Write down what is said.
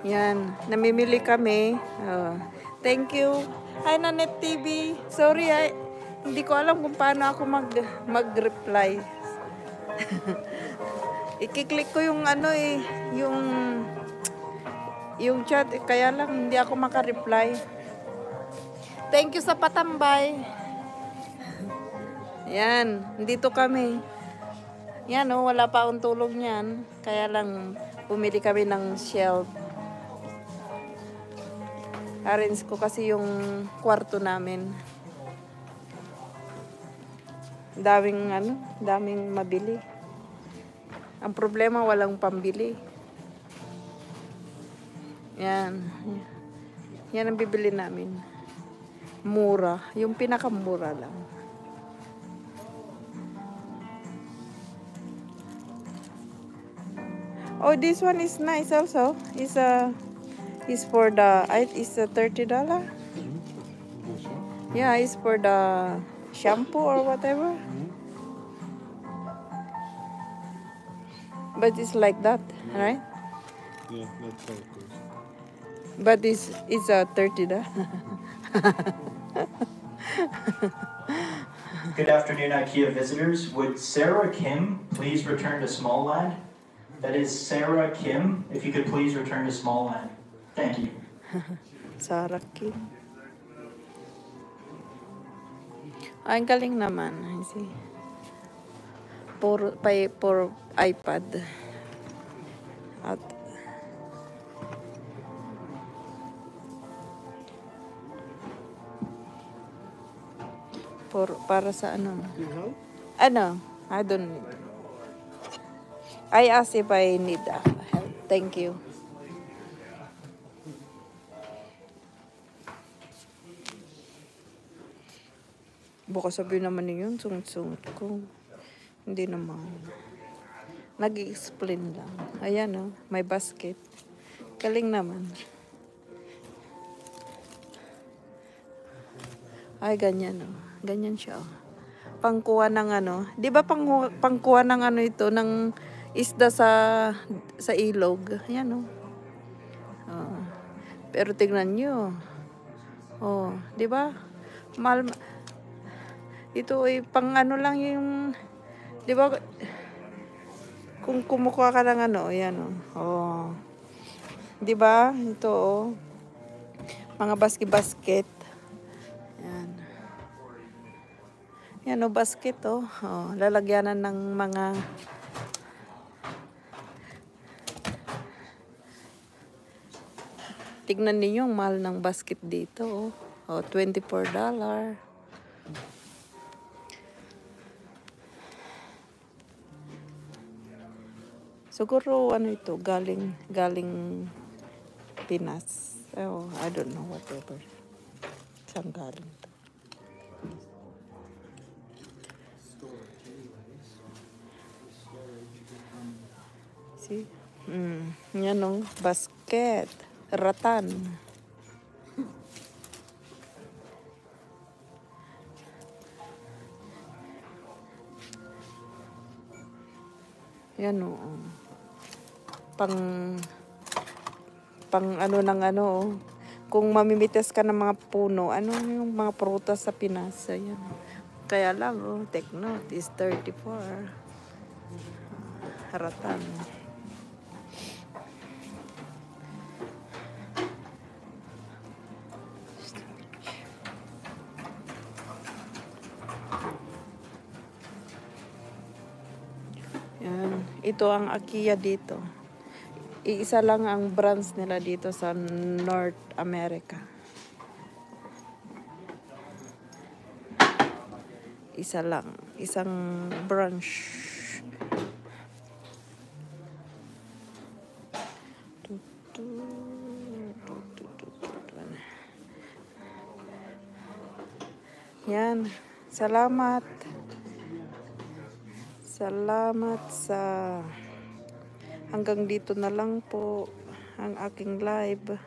Yan, namimili kami. Thank you. Hi, Nanet TV. Sorry, hindi ko alam kung paano ako mag-reply. Ikiklik ko yung ano yung chat, kaya lang hindi ako maka-reply. Thank you sa patambay. Yan, dito kami. Yan wala pa akong tulog niyan. Kaya lang bumili kami ng shelf. Arrange ko kasi yung kwarto namin. Daming mabili. Ang problema, walang pambili. Yan. Yan ang bibili namin. Mura. Yung pinakamura lang. Oh, this one is nice also. It's for the, it's $30. Yeah, it's for the shampoo or whatever. But it's like that, right? Yeah, that's how it goes. But it's $30. Good afternoon, IKEA visitors. Would Sarah Kim please return to Smallland? That is Sarah Kim. If you could please return to Smallland. Thank you. Sarah Kim. Ay, ang galing naman. I see. For iPad. At para sa ano? Ano? I don't need. I asked if I need help. Thank you. Baka sabihin naman yun, sungot-sungot ko. Hindi naman. Nag-explain lang. Ayan may basket. Galing naman. Ay, ganyan Ganyan siya Pangkuha ng di ba pangkuha ng ito, ng isda sa ilog. Ayan pero tignan nyo. Di ba? Mahal. Ito ay pang lang yung, di ba, kung kumukuha ka ng ayan di ba? Ito mga basket. Yan basket lalagyanan ng mga tignan niyo yung mahal ng basket dito $24. Siguro ito galing Pinas. I don't know whatever. Saan galing to? See? Yan basket. Ratan. Yan pang kung mamimitas ka ng mga puno, yung mga prutas sa Pinas, ayan. Kaya lang take note, is 34. Ratan. Yan. Ito ang IKEA dito. Iisa lang ang branch nila dito sa North America. Isa lang. Isang branch. Yan. Salamat. Salamat sa hanggang dito na lang po ang aking live.